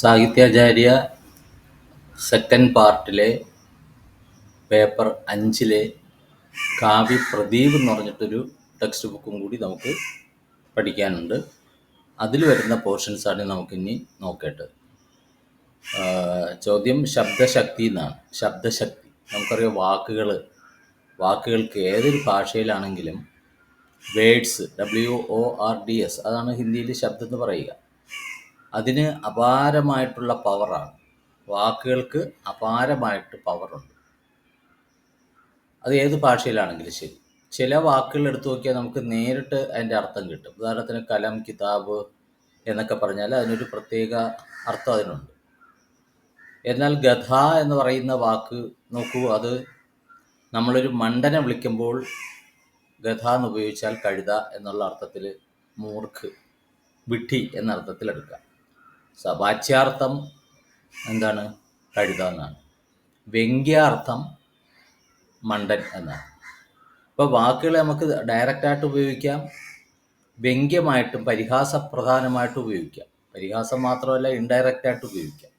സാഹിത്യാചാര്യ second പാർട്ടിലെ paper 5 Kavya Pradeep എന്ന് പറഞ്ഞിട്ടൊരു text ബുക്കും കൂടി നമുക്ക് പഠിക്കാനുണ്ട്. അതിൽ വരുന്ന പോർഷൻസാണ് നമുക്കിനി നോക്കേണ്ടത്. ചോദ്യം ശബ്ദശക്തി എന്നാണ്. ശബ്ദശക്തി നമുക്കറിയാം, വാക്കുകൾക്ക് ഏതൊരു ഭാഷയിലാണെങ്കിലും വേഡ്സ്, WORDS, അതാണ് ഹിന്ദിയിൽ ശബ്ദം എന്ന് പറയുക. അതിന് അപാരമായിട്ടുള്ള പവറാണ്. വാക്കുകൾക്ക് അപാരമായിട്ട് പവറുണ്ട്. അത് ഏത് ഭാഷയിലാണെങ്കിലും ശരി. ചില വാക്കുകൾ എടുത്തു നോക്കിയാൽ നമുക്ക് നേരിട്ട് അതിൻ്റെ അർത്ഥം കിട്ടും. ഉദാഹരണത്തിന് കലം, കിതാബ് എന്നൊക്കെ പറഞ്ഞാൽ അതിനൊരു പ്രത്യേക അർത്ഥം അതിനുണ്ട്. എന്നാൽ ഗധ എന്ന് പറയുന്ന വാക്ക് നോക്കൂ, അത് നമ്മളൊരു മണ്ടനെ വിളിക്കുമ്പോൾ ഗധ എന്ന് ഉപയോഗിച്ചാൽ കഴുത എന്നുള്ള അർത്ഥത്തിൽ, മൂർഖ്, വിഡ്ഢി എന്ന അർത്ഥത്തിൽ എടുക്കാം. വാച്യാർത്ഥം എന്താണ്? കഴുത എന്നാണ്. വ്യംഗ്യാർത്ഥം മണ്ടൻ എന്നാണ്. ഇപ്പോൾ വാക്കുകൾ നമുക്ക് ഡയറക്റ്റായിട്ട് ഉപയോഗിക്കാം, വ്യംഗ്യമായിട്ടും പരിഹാസപ്രധാനമായിട്ടും ഉപയോഗിക്കാം. പരിഹാസം മാത്രമല്ല, ഇൻഡയറക്റ്റായിട്ട് ഉപയോഗിക്കാം.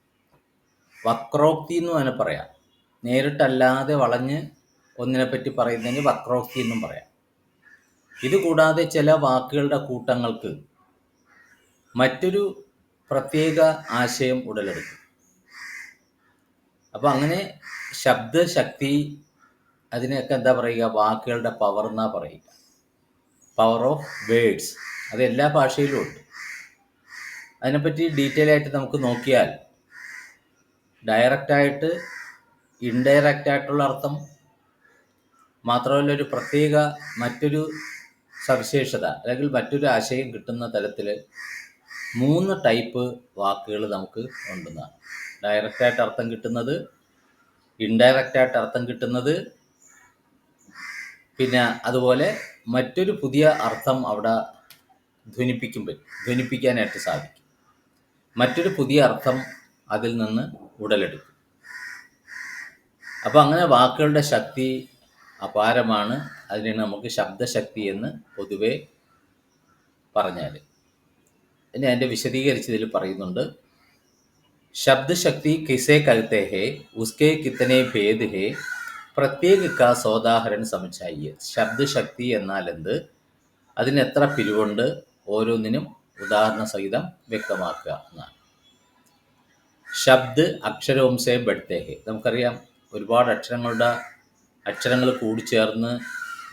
വക്രോക്തി എന്ന് തന്നെ പറയാം. നേരിട്ടല്ലാതെ വളഞ്ഞ് ഒന്നിനെപ്പറ്റി പറയുന്നതിന് വക്രോക്തി എന്നും പറയാം. ഇതുകൂടാതെ ചില വാക്കുകളുടെ കൂട്ടങ്ങൾക്ക് മറ്റൊരു പ്രത്യേക ആശയം ഉടലെടുക്കും. അപ്പോൾ അങ്ങനെ ശബ്ദശക്തി, അതിനെയൊക്കെ എന്താ പറയുക? വാക്കുകളുടെ പവർ എന്നാ പറയുക. Power of words. അത് എല്ലാ ഭാഷയിലും ഉണ്ട്. അതിനെപ്പറ്റി ഡീറ്റെയിൽ ആയിട്ട് നമുക്ക് നോക്കിയാൽ ഡയറക്റ്റായിട്ട്, ഇൻഡയറക്റ്റായിട്ടുള്ള അർത്ഥം മാത്രമല്ല, ഒരു പ്രത്യേക മറ്റൊരു സവിശേഷത അല്ലെങ്കിൽ മറ്റൊരു ആശയം കിട്ടുന്ന തരത്തിൽ 3 ടൈപ്പ് വാക്കുകൾ നമുക്ക് ഉണ്ടെന്നാണ്. ഡയറക്റ്റായിട്ട് അർത്ഥം കിട്ടുന്നത്, ഇൻഡയറക്റ്റായിട്ട് അർത്ഥം കിട്ടുന്നത്, പിന്നെ അതുപോലെ മറ്റൊരു പുതിയ അർത്ഥം അവിടെ ധ്വനിപ്പിക്കാനായിട്ട് സാധിക്കും. മറ്റൊരു പുതിയ അർത്ഥം അതിൽ നിന്ന് ഉടലെടുക്കും. അപ്പോൾ അങ്ങനെ വാക്കുകളുടെ ശക്തി അപാരമാണ്. അതിനാണ് നമുക്ക് ശബ്ദശക്തി എന്ന് പൊതുവെ പറഞ്ഞാൽ. ഇനി അതിൻ്റെ വിശദീകരിച്ചതിൽ പറയുന്നുണ്ട്. ശബ്ദശക്തി കിസേ കഹത്തെ ഹേ, ഉസ്കെ കിത്തനെ ഭേദ് ഹേ, പ്രത്യേക കാ സോദാഹരൺ സമചായിയെ. ശബ്ദശക്തി എന്നാൽ എന്ത്, അതിന് എത്ര പിരിവുണ്ട്, ഓരോന്നിനും ഉദാഹരണ സഹിതം വ്യക്തമാക്കുക എന്നാണ്. ശബ്ദ് അക്ഷരവംസേ ബഡ്തേ ഹേ. നമുക്കറിയാം, ഒരുപാട് അക്ഷരങ്ങൾ കൂടിച്ചേർന്ന്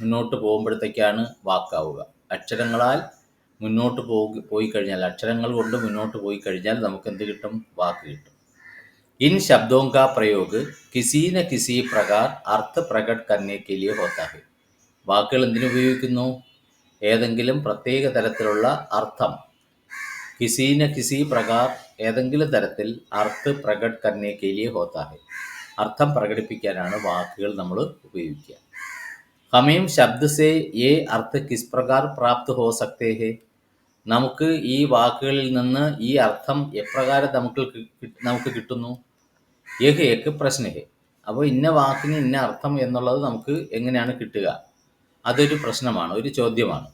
മുന്നോട്ട് പോകുമ്പോഴത്തേക്കാണ് വാക്കാവുക. അക്ഷരങ്ങളാൽ മുന്നോട്ട് പോയി കഴിഞ്ഞാൽ, അക്ഷരങ്ങൾ കൊണ്ട് മുന്നോട്ട് പോയി കഴിഞ്ഞാൽ നമുക്ക് എന്ത് കിട്ടും? വാക്ക് കിട്ടും. ഇൻ ശബ്ദോं का प्रयोग किसी न किसी प्रकार अर्थ प्रकट करने के लिए होता है. വാക്കുകൾ എന്തിനുപയോഗിക്കുന്നു? ഏതെങ്കിലും പ്രത്യേക തരത്തിലുള്ള അർത്ഥം, കിസി ന കിസി പ്രകാർ, ഏതെങ്കിലും തരത്തിൽ അർത്ഥ പ്രകട് കർണേ കെ ലിയെ ഹോത്താ ഹെ. അർത്ഥം പ്രകടിപ്പിക്കാനാണ് വാക്കുകൾ നമ്മൾ ഉപയോഗിക്കുക. ഹമേം ശബ്ദ സേ യേ അർത്ഥ കിസ് പ്രകാർ പ്രാപ്ത് ഹോ സക്തേ ഹെ. നമുക്ക് ഈ വാക്കുകളിൽ നിന്ന് ഈ അർത്ഥം എപ്രകാരം നമുക്ക് കിട്ടുന്നു? യഹ് ഏക്ക് പ്രശ്ന ഹെ. അപ്പോൾ ഇന്ന വാക്കിന് ഇന്ന അർത്ഥം എന്നുള്ളത് നമുക്ക് എങ്ങനെയാണ് കിട്ടുക? അതൊരു പ്രശ്നമാണ്, ഒരു ചോദ്യമാണ്.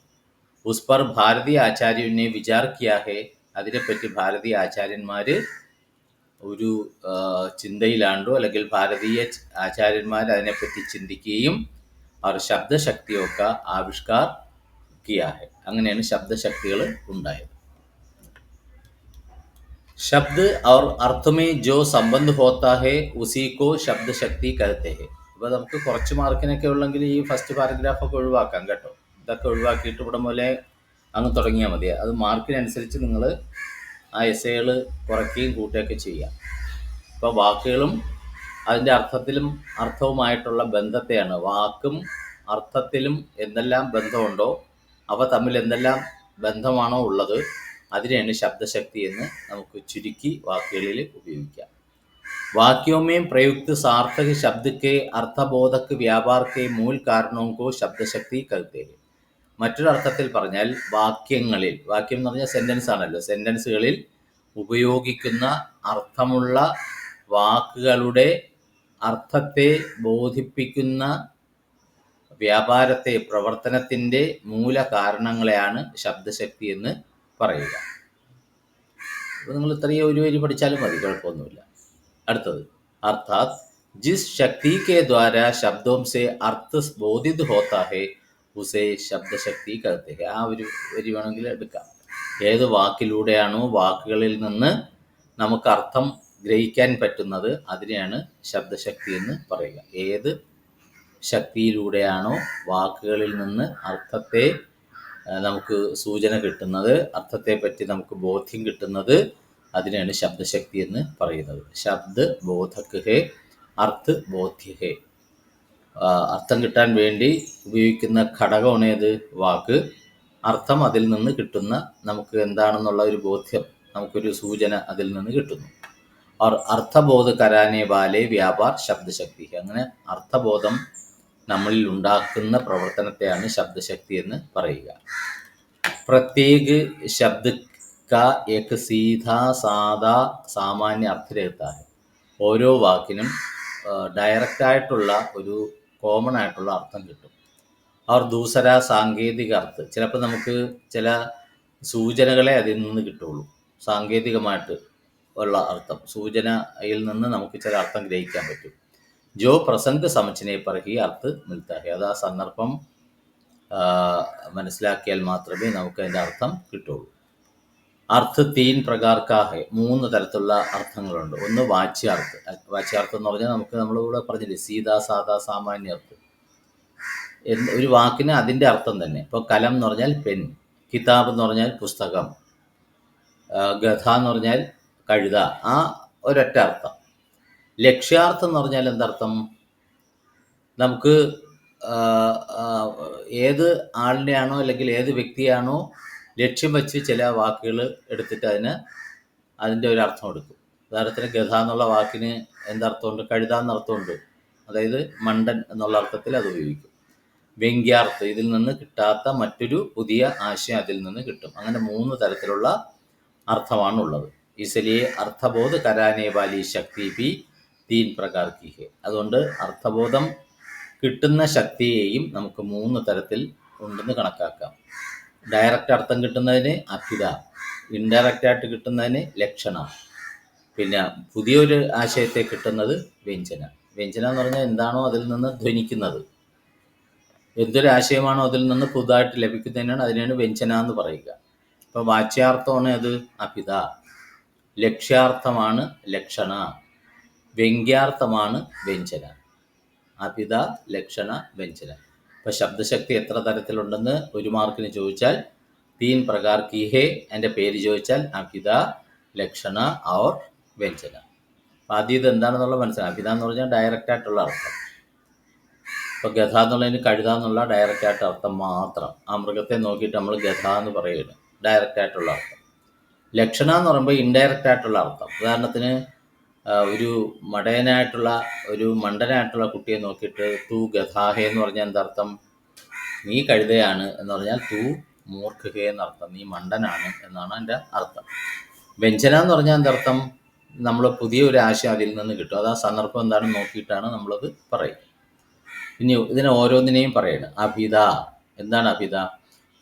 ഉസ് പർ ഭാരതീയ ആചാര്യനെ വിചാർ കിയാ ഹെ. അതിനെപ്പറ്റി ഭാരതീയ ആചാര്യന്മാർ ഒരു ചിന്തയിലാണ്ടോ, അല്ലെങ്കിൽ ഭാരതീയ ആചാര്യന്മാർ അതിനെപ്പറ്റി ചിന്തിക്കുകയും അവർ ശബ്ദശക്തിയൊക്കെ ആവിഷ്കാർ കിയാ ഹെ. അങ്ങനെയാണ് ശബ്ദശക്തികൾ ഉണ്ടായത്. ശബ്ദ് और अर्थ में जो संबंध होता है उसी को शब्द शक्ति कहते हैं. അപ്പോൾ നമുക്ക് കുറച്ച് മാർക്കിനൊക്കെ ഉള്ളെങ്കിൽ ഈ ഫസ്റ്റ് പാരഗ്രാഫൊക്കെ ഒഴിവാക്കാം കേട്ടോ. ഇതൊക്കെ ഒഴിവാക്കിയിട്ട് ഇവിടെ മുതലേ അങ്ങ് തുടങ്ങിയാൽ മതി. അത് മാർക്കിനനുസരിച്ച് നിങ്ങൾ ആ എസ്സേകൾ കുറയ്ക്കുകയും കൂട്ടുകയൊക്കെ ചെയ്യാം. ഇപ്പോൾ വാക്കുകളും അതിൻ്റെ അർത്ഥവുമായിട്ടുള്ള ബന്ധത്തെയാണ്, വാക്കും അർത്ഥത്തിലും എന്തെല്ലാം ബന്ധമുണ്ടോ, അവ തമ്മിൽ എന്തെല്ലാം ബന്ധമാണോ ഉള്ളത്, അതിനെയാണ് ശബ്ദശക്തി എന്ന് നമുക്ക് ചുരുക്കി വാക്കുകളിൽ ഉപയോഗിക്കാം. वाक्यों में प्रयुक्त सार्थक शब्द के अर्थबोधक व्यापार के मूल कारणों को शब्दशक्ति कहते हैं. മറ്റൊരർത്ഥത്തിൽ പറഞ്ഞാൽ വാക്യങ്ങളിൽ, വാക്യം എന്ന് പറഞ്ഞാൽ സെൻറ്റൻസ് ആണല്ലോ, സെൻറ്റൻസുകളിൽ ഉപയോഗിക്കുന്ന അർത്ഥമുള്ള വാക്കുകളുടെ അർത്ഥത്തെ ബോധിപ്പിക്കുന്ന വ്യാപാരത്തെ, പ്രവർത്തനത്തിൻ്റെ മൂല കാരണങ്ങളെയാണ് ശബ്ദശക്തി എന്ന് പറയുക. അപ്പോൾ നിങ്ങൾ ഇത്രയും ഒരു വരി പഠിച്ചാലും മതി, കുഴപ്പമൊന്നുമില്ല. അടുത്തത് अर्थात जिस शक्ति के द्वारा शब्दों से अर्थ बोधित होता है उसे शब्द शक्ति कहते हैं. ആ ഒരു വരി വേണമെങ്കിൽ എടുക്കാം. ഏത് വാക്കിലൂടെയാണോ വാക്കുകളിൽ നിന്ന് നമുക്ക് അർത്ഥം ഗ്രഹിക്കാൻ പറ്റുന്നത് അതിനെയാണ് ശബ്ദശക്തി എന്ന് പറയുക. ഏത് ശക്തിയിലൂടെയാണോ വാക്കുകളിൽ നിന്ന് അർത്ഥത്തെ നമുക്ക് സൂചന കിട്ടുന്നത്, അർത്ഥത്തെ പറ്റി നമുക്ക് ബോധ്യം കിട്ടുന്നത്, അതിനെയാണ് ശബ്ദശക്തി എന്ന് പറയുന്നത്. ശബ്ദ ബോധക് ഹേ, അർത്ഥ ബോധ്യ ഹേ. അർത്ഥം കിട്ടാൻ വേണ്ടി ഉപയോഗിക്കുന്ന ഘടകമാണ് ഏത്? വാക്ക്. അർത്ഥം അതിൽ നിന്ന് കിട്ടുന്ന നമുക്ക് എന്താണെന്നുള്ള ഒരു ബോധ്യം, നമുക്കൊരു സൂചന അതിൽ നിന്ന് കിട്ടുന്നു. और അർത്ഥബോധ കരാനെ വാലെ വ്യാപാർ ശബ്ദശക്തി. അങ്ങനെ അർത്ഥബോധം നമ്മളിൽ ഉണ്ടാക്കുന്ന പ്രവർത്തനത്തെയാണ് ശബ്ദശക്തി എന്ന് പറയുക. പ്രത്യേക ശബ്ദ का एक सीधा सादा സാമാന്യ അർത്ഥരഹിത. ഓരോ വാക്കിനും ഡയറക്റ്റായിട്ടുള്ള ഒരു കോമൺ ആയിട്ടുള്ള അർത്ഥം കിട്ടും. അവർ ദൂസര സാങ്കേതിക അർത്ഥം, ചിലപ്പോൾ നമുക്ക് ചില സൂചനകളെ അതിൽ നിന്ന് കിട്ടുള്ളൂ. സാങ്കേതികമായിട്ട് ഉള്ള അർത്ഥം, സൂചനയിൽ നിന്ന് നമുക്ക് ചില അർത്ഥം ഗ്രഹിക്കാൻ പറ്റും. ജോ പ്രസംഗ സമച്ചിനെ പറഹി അർത്ഥ മിൽത്താഹി. അത് ആ സന്ദർഭം മനസ്സിലാക്കിയാൽ മാത്രമേ നമുക്ക് അതിൻ്റെ അർത്ഥം കിട്ടുള്ളൂ. അർത്ഥ തീൻ പ്രകാർക്കാഹെ, 3 തരത്തിലുള്ള അർത്ഥങ്ങളുണ്ട്. ഒന്ന് വാച്യാർത്ഥം. വാച്യാർത്ഥം എന്ന് പറഞ്ഞാൽ നമ്മളിവിടെ പറഞ്ഞില്ലേ, സീതാ സാദാ സാമാന്യ അർത്ഥം. ഒരു വാക്കിന് അതിൻ്റെ അർത്ഥം തന്നെ. ഇപ്പോൾ കലം എന്ന് പറഞ്ഞാൽ പെൻ, കിതാബ് എന്ന് പറഞ്ഞാൽ പുസ്തകം, ഗഥ എന്ന് പറഞ്ഞാൽ കഴുത, ആ ഒരൊറ്റ അർത്ഥം. ലക്ഷ്യാർത്ഥം എന്ന് പറഞ്ഞാൽ എന്തർത്ഥം? നമുക്ക് ഏത് ആളിനെയാണോ അല്ലെങ്കിൽ ഏത് വ്യക്തിയാണോ ലക്ഷ്യം വെച്ച് ചില വാക്കുകൾ എടുത്തിട്ട് അതിൻ്റെ ഒരു അർത്ഥം എടുക്കും. ഉദാഹരണത്തിന് ഗഥ എന്നുള്ള വാക്കിന് എന്തർത്ഥമുണ്ട്? കഴുത എന്നർത്ഥമുണ്ട്. അതായത് മണ്ടൻ എന്നുള്ള അർത്ഥത്തിൽ അത് ഉപയോഗിക്കും. വ്യംഗ്യാർത്ഥം, ഇതിൽ നിന്ന് കിട്ടാത്ത മറ്റൊരു പുതിയ ആശയം അതിൽ നിന്ന് കിട്ടും. അങ്ങനെ 3 തരത്തിലുള്ള അർത്ഥമാണ് ഉള്ളത്. इसलिए അർത്ഥബോധ കരാനെ വാലി ശക്തി ഭി 3 പ്രകാർ കി ഹെ. അതുകൊണ്ട് അർത്ഥബോധം കിട്ടുന്ന ശക്തിയെയും നമുക്ക് 3 തരത്തിൽ ഉണ്ടെന്ന് കണക്കാക്കാം. ഡയറക്റ്റ് അർത്ഥം കിട്ടുന്നതിന് അഭിധ, ഇൻഡയറക്റ്റായിട്ട് കിട്ടുന്നതിന് ലക്ഷണ, പിന്നെ പുതിയൊരു ആശയത്തെ കിട്ടുന്നത് വ്യഞ്ജന. വ്യഞ്ജന എന്ന് പറഞ്ഞാൽ എന്താണോ അതിൽ നിന്ന് ധ്വനിക്കുന്നത്, എന്തൊരു ആശയമാണോ അതിൽ നിന്ന് പുതുതായിട്ട് ലഭിക്കുന്നതിനാണ് അതിനാണ് വ്യഞ്ജന എന്ന് പറയുക. ഇപ്പോൾ വാച്യാർത്ഥമാണ് അത് അഭിധ, ലക്ഷ്യാർത്ഥമാണ് ലക്ഷണ, വ്യംഗ്യാർത്ഥമാണ് വ്യഞ്ജന. അഭിധ, ലക്ഷണ, വ്യഞ്ജന. ഇപ്പോൾ ശബ്ദശക്തി എത്ര തരത്തിലുണ്ടെന്ന് 1 മാർക്കിന് ചോദിച്ചാൽ 3 പ്രകാർ കി ഹേ, എൻ്റെ പേര് ചോദിച്ചാൽ അഭിധ, ലക്ഷണ और വ്യഞ്ജന. ആദ്യം ഇത് എന്താണെന്നുള്ള മനസ്സിലാക്കാം. അഭിധ എന്ന് പറഞ്ഞാൽ ഡയറക്റ്റായിട്ടുള്ള അർത്ഥം. ഇപ്പോൾ ഗഥ എന്നുള്ളതിന് കഴുത എന്നുള്ള ഡയറക്റ്റായിട്ട് അർത്ഥം മാത്രം. ആ മൃഗത്തെ നോക്കിയിട്ട് നമ്മൾ ഗഥ എന്ന് പറയുകയാണ്, ഡയറക്റ്റായിട്ടുള്ള അർത്ഥം. ലക്ഷണ എന്ന് പറയുമ്പോൾ ഇൻഡയറക്റ്റായിട്ടുള്ള അർത്ഥം. ഉദാഹരണത്തിന് ഒരു മടയനായിട്ടുള്ള ഒരു മണ്ടനായിട്ടുള്ള കുട്ടിയെ നോക്കിയിട്ട് തൂ ഗഥാഹേ എന്ന് പറഞ്ഞാൽ എന്തർത്ഥം? നീ കഴുതയാണ് എന്ന് പറഞ്ഞാൽ തൂ മൂർഖഹേ എന്നർത്ഥം, നീ മണ്ടനാണ് എന്നാണ് എൻ്റെ അർത്ഥം. വ്യഞ്ജന എന്ന് പറഞ്ഞാൽ എന്തർത്ഥം? നമ്മൾ പുതിയൊരു ആശയം അതിൽ നിന്ന് കിട്ടും. അത് ആ സന്ദർഭം എന്താണെന്ന് നോക്കിയിട്ടാണ് നമ്മളത് പറയുക. ഇനി ഇതിനെ ഓരോന്നിനെയും പറയണം. അഭിധ, എന്താണ് അഭിധ?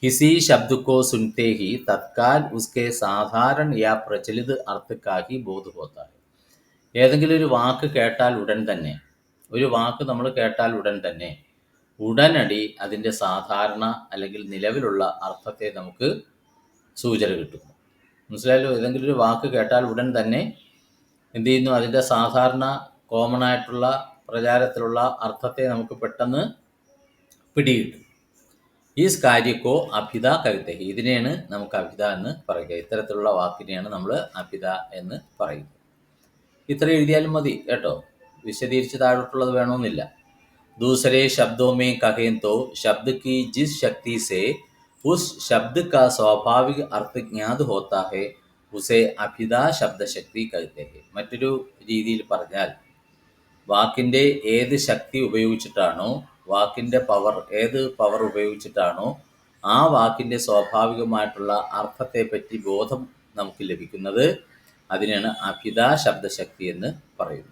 किसी शब्द को सुनते ही तत्काल उसके साधारण या प्रचलित अर्थ का ही बोध होता है. ഏതെങ്കിലും ഒരു വാക്ക് കേട്ടാൽ ഉടൻ തന്നെ, ഒരു വാക്ക് നമ്മൾ കേട്ടാൽ ഉടൻ തന്നെ ഉടനടി അതിൻ്റെ സാധാരണ അല്ലെങ്കിൽ നിലവിലുള്ള അർത്ഥത്തെ നമുക്ക് സൂചന കിട്ടുന്നു. മനസ്സിലായല്ലോ? ഏതെങ്കിലും ഒരു വാക്ക് കേട്ടാൽ ഉടൻ തന്നെ എന്ത് ചെയ്യുന്നു? അതിൻ്റെ സാധാരണ കോമൺ ആയിട്ടുള്ള പ്രചാരത്തിലുള്ള അർത്ഥത്തെ നമുക്ക് പെട്ടെന്ന് പിടികിട്ടും. ഈ കാര്യക്കോ അഭിധ കവിത, ഇതിനെയാണ് നമുക്ക് അഭിധ എന്ന് പറയുക. ഇത്തരത്തിലുള്ള വാക്കിനെയാണ് നമ്മൾ അഭിധ എന്ന് പറയുന്നത്. ഇത്ര എഴുതിയാലും മതി കേട്ടോ, വിശദീകരിച്ച് താഴോട്ടുള്ളത് വേണമെന്നില്ല. दूसरे शब्दों में कहें तो शब्द की जिस शक्ति से उस शब्द का स्वाभाविक अर्थ ज्ञात होता है उसे अभिधा शब्दशक्ति कहते हैं. മറ്റൊരു രീതിയിൽ പറഞ്ഞാൽ, വാക്കിൻ്റെ ഏത് ശക്തി ഉപയോഗിച്ചിട്ടാണോ, വാക്കിൻ്റെ ഏത് പവർ ഉപയോഗിച്ചിട്ടാണോ ആ വാക്കിൻ്റെ സ്വാഭാവികമായിട്ടുള്ള അർത്ഥത്തെ പറ്റി ബോധം നമുക്ക് ലഭിക്കുന്നത് അതിനാണ് അഭിധ ശബ്ദശക്തി എന്ന് പറയുന്നത്.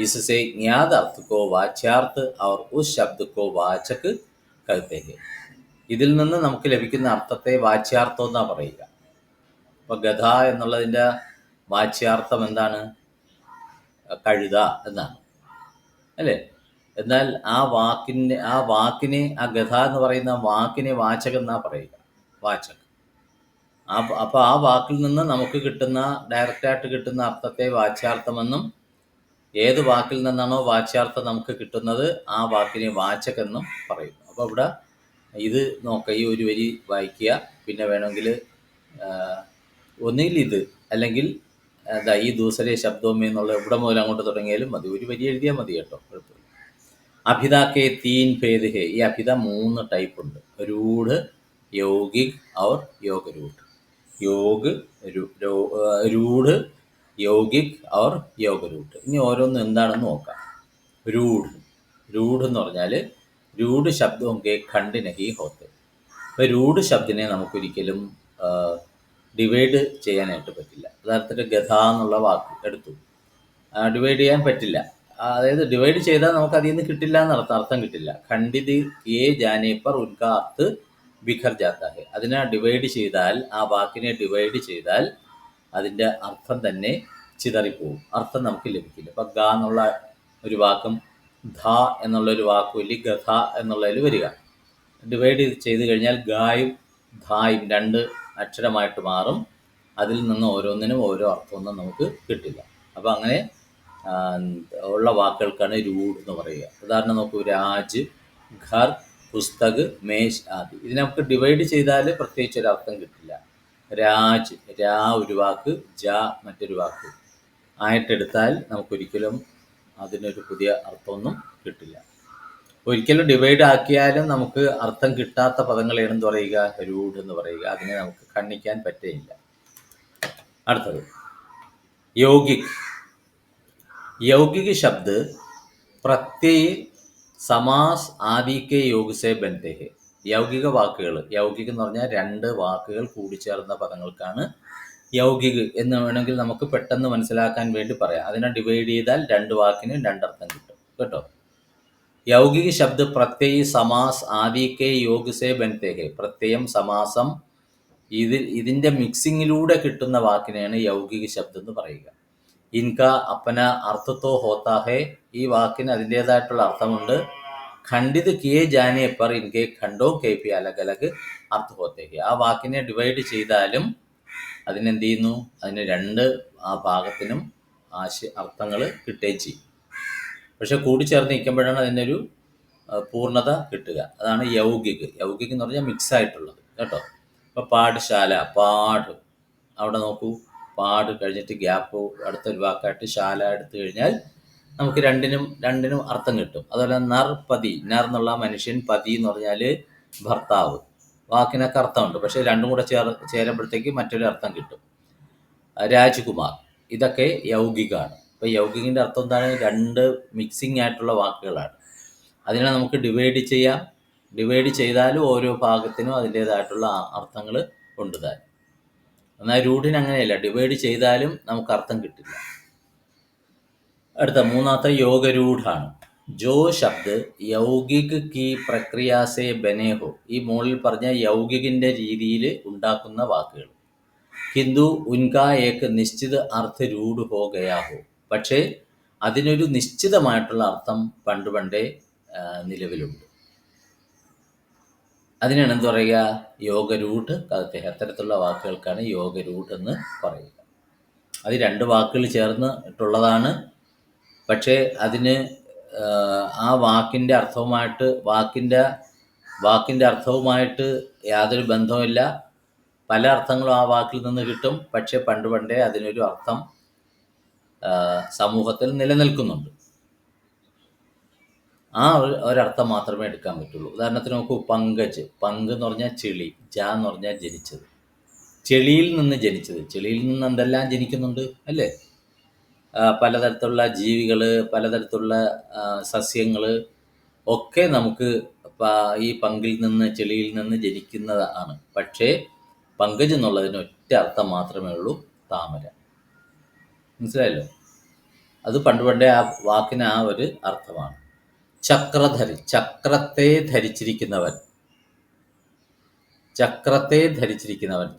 इससे ज्ञात अर्थ को वाच्यार्थ और उस शब्द को वाचक कहते हैं. ഇതിൽ നിന്ന് നമുക്ക് ലഭിക്കുന്ന അർത്ഥത്തെ വാച്യാർത്ഥം എന്നാണ് പറയുക. ഇപ്പോൾ ഗഥ എന്നുള്ളതിൻ്റെ വാച്യാർത്ഥം എന്താണ്? കഴുത എന്നാണ്, അല്ലേ? എന്നാൽ ആ വാക്കിന് ആ ഗഥ എന്ന് പറയുന്ന വാക്കിനെ വാചകം എന്നാ പറയുക, വാചകം. അപ്പോൾ ആ വാക്കിൽ നിന്ന് നമുക്ക് കിട്ടുന്ന, ഡയറക്റ്റായിട്ട് കിട്ടുന്ന അർത്ഥത്തെ വാച്യാർത്ഥമെന്നും, ഏത് വാക്കിൽ നിന്നാണോ വാച്യാർത്ഥം നമുക്ക് കിട്ടുന്നത് ആ വാക്കിനെ വാചകെന്നും പറയും. അപ്പോൾ ഇവിടെ ഇത് നോക്കുക, ഈ ഒരു വരി വായിക്കുക. പിന്നെ വേണമെങ്കിൽ ഒന്നുകിൽ ഇത്, അല്ലെങ്കിൽ ഈ ദൂസരെ ശബ്ദവും എന്നുള്ള ഇവിടെ മുതൽ അങ്ങോട്ട് തുടങ്ങിയാലും മതി. ഒരു വരി എഴുതിയാൽ മതി കേട്ടോ, കുഴപ്പമില്ല. അഭിതാക്കെ തീൻ ഭേദ് ഹേ. ഈ അഭിത 3 ടൈപ്പ് ഉണ്ട്: രൂഢ്, യൗഗിക് और യോഗരൂഢ്. രൂഢ്, യൗഗിക് और യോഗരൂഢ്. ഇനി ഓരോന്നും എന്താണെന്ന് നോക്കാം. രൂഢ് എന്ന് പറഞ്ഞാൽ രൂഢ് ശബ്ദവും കെ ഖണ്ഡ് നഹി ഹോത്തെ. അപ്പോൾ രൂഢ് ശബ്ദിനെ നമുക്കൊരിക്കലും ഡിവൈഡ് ചെയ്യാനായിട്ട് പറ്റില്ല. യഥാർത്ഥത്തിൽ ഗഥ എന്നുള്ള വാക്ക് എടുത്തു, ഡിവൈഡ് ചെയ്യാൻ പറ്റില്ല. അതായത് ഡിവൈഡ് ചെയ്താൽ നമുക്ക് അതിൽ നിന്ന് കിട്ടില്ല എന്നർത്ഥം, അർത്ഥം കിട്ടില്ല. ഖണ്ഡിത് ഏ ജാനെ പർ ഉൻകാ അർത്ഥ് ബിഖർ ജാത്താ ഹെ. അതിനെ ഡിവൈഡ് ചെയ്താൽ, ആ വാക്കിനെ ഡിവൈഡ് ചെയ്താൽ അതിൻ്റെ അർത്ഥം തന്നെ ചിതറിപ്പോവും, അർത്ഥം നമുക്ക് ലഭിക്കില്ല. ഇപ്പം ഗ എന്നുള്ള ഒരു വാക്കും ധ എന്നുള്ളൊരു വാക്കും ഇല്ല ഗഥ എന്നുള്ളതിൽ വരിക. ഡിവൈഡ് ചെയ്ത് കഴിഞ്ഞാൽ ഗായും ധായും 2 അക്ഷരമായിട്ട് മാറും. അതിൽ നിന്ന് ഓരോന്നിനും ഓരോ അർത്ഥമൊന്നും നമുക്ക് കിട്ടില്ല. അപ്പോൾ അങ്ങനെ ഉള്ള വാക്കുകൾക്കാണ് രൂഢ് എന്ന് പറയുക. ഉദാഹരണം നോക്കൂ: രാജ്, ഘർ, പുസ്തക്, മേശ് ആദി. ഇതിനെ നമുക്ക് ഡിവൈഡ് ചെയ്താൽ പ്രത്യേകിച്ച് ഒരു അർത്ഥം കിട്ടില്ല. രാജ്, രാ ഒരു വാക്ക്, ജ മറ്റൊരു വാക്ക് ആയിട്ടെടുത്താൽ നമുക്കൊരിക്കലും അതിനൊരു പുതിയ അർത്ഥമൊന്നും കിട്ടില്ല. ഒരിക്കലും ഡിവൈഡ് ആക്കിയാലും നമുക്ക് അർത്ഥം കിട്ടാത്ത പദങ്ങളെയാണെന്ന് പറയുക, രൂഢ് എന്ന് പറയുക. അതിനെ നമുക്ക് ഖണ്ഡിക്കാൻ പറ്റുകയില്ല. അടുത്തത് യൗഗിക്. യൗഗിക് ശബ്ദ് പ്രത്യയ, സമാസ് ആദി കെ योग से बनते हैं. യൗഗിക വാക്കുകൾ, യൗഗിക് എന്ന് പറഞ്ഞാൽ 2 വാക്കുകൾ കൂടിച്ചേർന്ന പദങ്ങൾക്കാണ് യൗഗിക് എന്ന് വേണമെങ്കിൽ നമുക്ക് പെട്ടെന്ന് മനസ്സിലാക്കാൻ വേണ്ടി പറയാം. അതിനെ ഡിവൈഡ് ചെയ്താൽ 2 വാക്കിന് 2 അർത്ഥം കിട്ടും കേട്ടോ. യൗഗിക് ശബ്ദ് പ്രത്യയ, സമാസ് ആദി കെ योग से बनते हैं. പ്രത്യയം, സമാസം ഇതിൻ്റെ മിക്സിങ്ങിലൂടെ കിട്ടുന്ന വാക്കിനെയാണ് യൗഗിക് ശബ്ദം എന്ന് പറയുക. ഇൻക അപ്പന അർത്ഥത്തോ ഹോത്താ ഹേ. ഈ വാക്കിന് അതിൻ്റേതായിട്ടുള്ള അർത്ഥമുണ്ട്. ഖണ്ഡിത് കിയെ ജാനെ പർ ഇൻകെ ഖണ്ഡോ കെ പി അലഗ് അലഗ് അർത്ഥ ഹോത്തേ ഹേ. ആ വാക്കിനെ ഡിവൈഡ് ചെയ്താലും അതിനെന്ത് ചെയ്യുന്നു, അതിന് 2 ആ ഭാഗത്തിനും അർത്ഥങ്ങൾ കിട്ടുകയും ചെയ്യും. പക്ഷെ കൂടിച്ചേർന്ന് നിൽക്കുമ്പോഴാണ് അതിനൊരു പൂർണ്ണത കിട്ടുക. അതാണ് യൗഗിക്. യൗഗിക് എന്ന് പറഞ്ഞാൽ മിക്സ് ആയിട്ടുള്ളത് കേട്ടോ. ഇപ്പോൾ പാഠശാല, പാഠ്, അവിടെ നോക്കൂ, പാട് കഴിഞ്ഞിട്ട് ഗ്യാപ്പ് അടുത്തൊരു വാക്കായിട്ട് ശാല എടുത്തു കഴിഞ്ഞാൽ നമുക്ക് രണ്ടിനും അർത്ഥം കിട്ടും. അതുപോലെ നർ, പതി. നർ എന്നുള്ള മനുഷ്യൻ, പതി എന്ന് പറഞ്ഞാൽ ഭർത്താവ്. വാക്കിനൊക്കെ അർത്ഥമുണ്ട്, പക്ഷേ 2 കൂടെ ചേരുമ്പോഴത്തേക്ക് മറ്റൊരു അർത്ഥം കിട്ടും. രാജ്കുമാർ, ഇതൊക്കെ യൗഗികമാണ്. അപ്പോൾ യൗഗികിൻ്റെ അർത്ഥം എന്താണ്? 2 മിക്സിങ് ആയിട്ടുള്ള വാക്കുകളാണ്. അതിനെ നമുക്ക് ഡിവൈഡ് ചെയ്യാം. ഡിവൈഡ് ചെയ്താലും ഓരോ ഭാഗത്തിനും അതിൻ്റേതായിട്ടുള്ള അർത്ഥങ്ങൾ ഉണ്ട് താൻ. എന്നാൽ രൂഢിന് അങ്ങനെയല്ല, ഡിവൈഡ് ചെയ്താലും നമുക്ക് അർത്ഥം കിട്ടില്ല. അടുത്ത 3ാമത്തെ യോഗരൂഢാണ്. ജോ ശബ്ദ് യൗഗിക് കി പ്രക്രിയാസെ ബനെ ഹോ. ഈ മുകളിൽ പറഞ്ഞ യൗഗികിൻ്റെ രീതിയിൽ ഉണ്ടാക്കുന്ന വാക്കുകൾ. കിന്തു ഉൻകാ ഏക് നിശ്ചിത അർത്ഥ രൂഢ് ഹോ ഗയാ ഹോ. പക്ഷേ അതിനൊരു നിശ്ചിതമായിട്ടുള്ള അർത്ഥം പണ്ടേ നിലവിലുണ്ട്. അതിനാണ് എന്ത് പറയുക? യോഗരൂഢ് കഥത്തെ. അത്തരത്തിലുള്ള വാക്കുകൾക്കാണ് യോഗരൂഢ് എന്ന് പറയുക. അത് 2 വാക്കുകൾ ചേർന്നിട്ടുള്ളതാണ്. പക്ഷേ അതിന് ആ വാക്കിൻ്റെ അർത്ഥവുമായിട്ട് യാതൊരു ബന്ധവുമില്ല. പല അർത്ഥങ്ങളും ആ വാക്കിൽ നിന്ന് കിട്ടും. പക്ഷേ പണ്ടേ അതിനൊരു അർത്ഥം സമൂഹത്തിൽ നിലനിൽക്കുന്നുണ്ട്. ആ ഒരർത്ഥം മാത്രമേ എടുക്കാൻ പറ്റുള്ളൂ. ഉദാഹരണത്തിന് നോക്കൂ, പങ്കജ്. പങ്ക് എന്ന് പറഞ്ഞാൽ ചെളി, ജ എന്ന് പറഞ്ഞാൽ ജനിച്ചത്. ചെളിയിൽ നിന്ന് ജനിച്ചത്. ചെളിയിൽ നിന്ന് എന്തെല്ലാം ജനിക്കുന്നുണ്ട് അല്ലേ? പലതരത്തിലുള്ള ജീവികൾ, പലതരത്തിലുള്ള സസ്യങ്ങൾ ഒക്കെ നമുക്ക് ഈ പങ്കിൽ നിന്ന്, ചെളിയിൽ നിന്ന് ജനിക്കുന്നതാണ്. പക്ഷേ പങ്കജ് എന്നുള്ളതിന് ഒറ്റ അർത്ഥം മാത്രമേ ഉള്ളൂ, താമര. മനസ്സിലായല്ലോ? അത് പണ്ടേ ആ വാക്കിന് ആ ഒരു അർത്ഥമാണ്. ചക്രധരി, ചക്രത്തെ ധരിച്ചിരിക്കുന്നവൻ.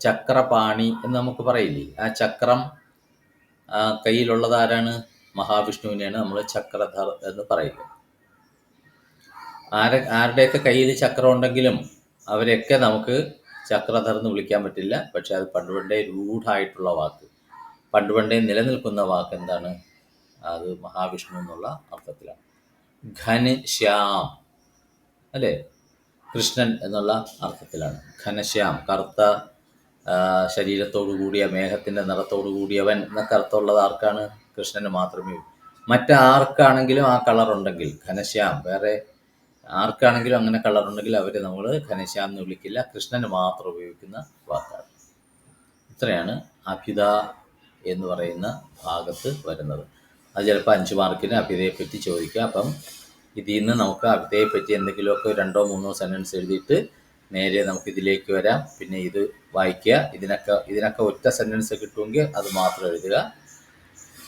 ചക്രപാണി എന്ന് നമുക്ക് പറയില്ലേ? ആ ചക്രം കയ്യിലുള്ളത് ആരാണ്? മഹാവിഷ്ണുവിനെയാണ് നമ്മൾ ചക്രധർ എന്ന് പറയുക. ആരുടെയൊക്കെ കയ്യിൽ ചക്രം ഉണ്ടെങ്കിലും അവരെയൊക്കെ നമുക്ക് ചക്രധർ എന്ന് വിളിക്കാൻ പറ്റില്ല. പക്ഷെ അത് പണ്ടുപണ്ടേ രൂഢമായിട്ടുള്ള വാക്ക്, പണ്ടുപണ്ടേ നിലനിൽക്കുന്ന വാക്ക് എന്താണ്? അത് മഹാവിഷ്ണു എന്നുള്ള അർത്ഥത്തിലാണ്. ഘനശ്യാം അല്ലേ? കൃഷ്ണൻ എന്നുള്ള അർത്ഥത്തിലാണ്. ഘനശ്യാം, കറുത്ത ശരീരത്തോടു കൂടിയ, മേഘത്തിൻ്റെ നിറത്തോടു കൂടിയവൻ എന്നൊക്കെ അർത്ഥമുള്ളത് ആർക്കാണ്? കൃഷ്ണന് മാത്രമേ. മറ്റാർക്കാണെങ്കിലും ആ കളറുണ്ടെങ്കിൽ ഘനശ്യാം, വേറെ ആർക്കാണെങ്കിലും അങ്ങനെ കളറുണ്ടെങ്കിൽ അവരെ നമ്മൾ ഘനശ്യാം എന്ന് വിളിക്കില്ല. കൃഷ്ണന് മാത്രം ഉപയോഗിക്കുന്ന വാക്കാണ്. ഇത്രയാണ് അഭിത എന്ന് പറയുന്ന ഭാഗത്ത് വരുന്നത്. അത് ചിലപ്പോൾ 5 മാർക്കിന് അഭിതയെപ്പറ്റി ചോദിക്കുക. അപ്പം ഇതിൽ നിന്ന് നമുക്ക് അഭിതയെപ്പറ്റി എന്തെങ്കിലുമൊക്കെ 2 or 3 സെൻറ്റൻസ് എഴുതിയിട്ട് നേരെ നമുക്ക് ഇതിലേക്ക് വരാം. പിന്നെ ഇത് വായിക്കുക. ഇതിനൊക്കെ ഒറ്റ സെൻറ്റൻസ് കിട്ടുമെങ്കിൽ അത് മാത്രം എഴുതുക.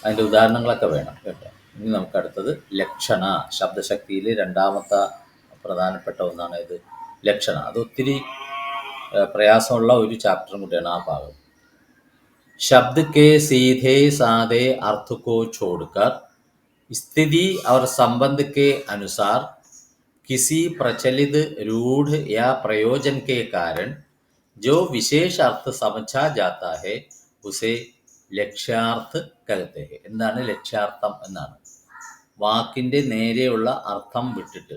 അതിൻ്റെ ഉദാഹരണങ്ങളൊക്കെ വേണം കേട്ടോ. ഇനി നമുക്ക് അടുത്തത് ലക്ഷണ. ശബ്ദശക്തിയിൽ രണ്ടാമത്തെ പ്രധാനപ്പെട്ട ഒന്നാണ് ഇത്, ലക്ഷണ. അത് ഒത്തിരി പ്രയാസമുള്ള ഒരു ചാപ്റ്ററും കൂടിയാണ് ആ ഭാഗം. शब्द के सीधे साधे अर्थ को छोड़कर स्थिति और संबंध के अनुसार किसी प्रचलित रूढ़ या प्रयोजन के कारण जो विशेष अर्थ समझा जाता है उसे ലക്ഷ്യാർത്ഥ് कहते हैं. എന്താണ് ലക്ഷ്യാർത്ഥം? എന്നാണ് വാക്കിൻ്റെ നേരെയുള്ള അർത്ഥം വിട്ടിട്ട്.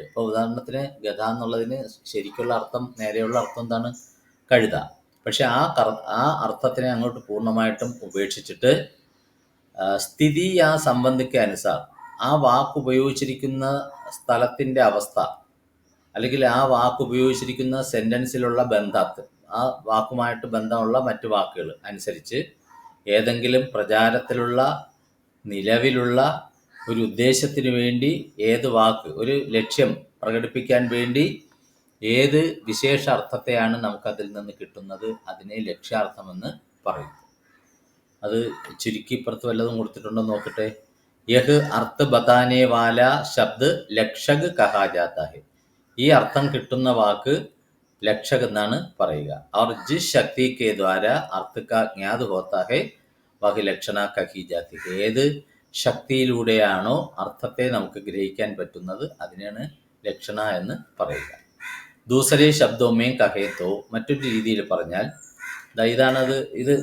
ഇപ്പോൾ ഉദാഹരണത്തിന് ഗത എന്നുള്ളതിന് ശരിക്കുള്ള അർത്ഥം, നേരെയുള്ള അർത്ഥം എന്താണ്? കഴുത. പക്ഷെ ആ അർത്ഥത്തിനെ അങ്ങോട്ട് പൂർണ്ണമായിട്ടും ഉപേക്ഷിച്ചിട്ട് സ്ഥിതി ആ സംബന്ധിക്ക അനുസാർ, ആ വാക്ക് ഉപയോഗിച്ചിരിക്കുന്ന സ്ഥലത്തിൻ്റെ അവസ്ഥ, അല്ലെങ്കിൽ ആ വാക്ക് ഉപയോഗിച്ചിരിക്കുന്ന സെൻറ്റൻസിലുള്ള ബന്ധത്ത്, ആ വാക്കുമായിട്ട് ബന്ധമുള്ള മറ്റു വാക്കുകൾ അനുസരിച്ച് ഏതെങ്കിലും പ്രചാരത്തിലുള്ള നിലവിലുള്ള ഒരു ഉദ്ദേശത്തിന് വേണ്ടി ഏത് വാക്ക്, ഒരു ലക്ഷ്യം പ്രകടിപ്പിക്കാൻ വേണ്ടി ഏത് വിശേഷ അർത്ഥത്തെയാണ് നമുക്കതിൽ നിന്ന് കിട്ടുന്നത്, അതിനെ ലക്ഷ്യാർത്ഥമെന്ന് പറയും. അത് ചുരുക്കി ഇപ്പുറത്ത് വല്ലതും കൊടുത്തിട്ടുണ്ടോ നോക്കട്ടെ. യഹ് അർത്ഥ ബതാനെ വാല ശബ്ദ് ലക്ഷക് കഹാ ജാതാ ഹെ. ഈ അർത്ഥം കിട്ടുന്ന വാക്ക് ലക്ഷക് എന്നാണ് പറയുക. और जिस शक्ति के द्वारा अर्थ का ज्ञात होता है वह ലക്ഷണ കഹി ജാതി ഹെ. ഏത് ശക്തിയിലൂടെയാണോ അർത്ഥത്തെ നമുക്ക് ഗ്രഹിക്കാൻ പറ്റുന്നത് അതിനാണ് ലക്ഷണ എന്ന് പറയുക. ദൂസരേ ശബ്ദോമേ കഹേത്തോ, മറ്റൊരു രീതിയിൽ പറഞ്ഞാൽ ഇതാണത്.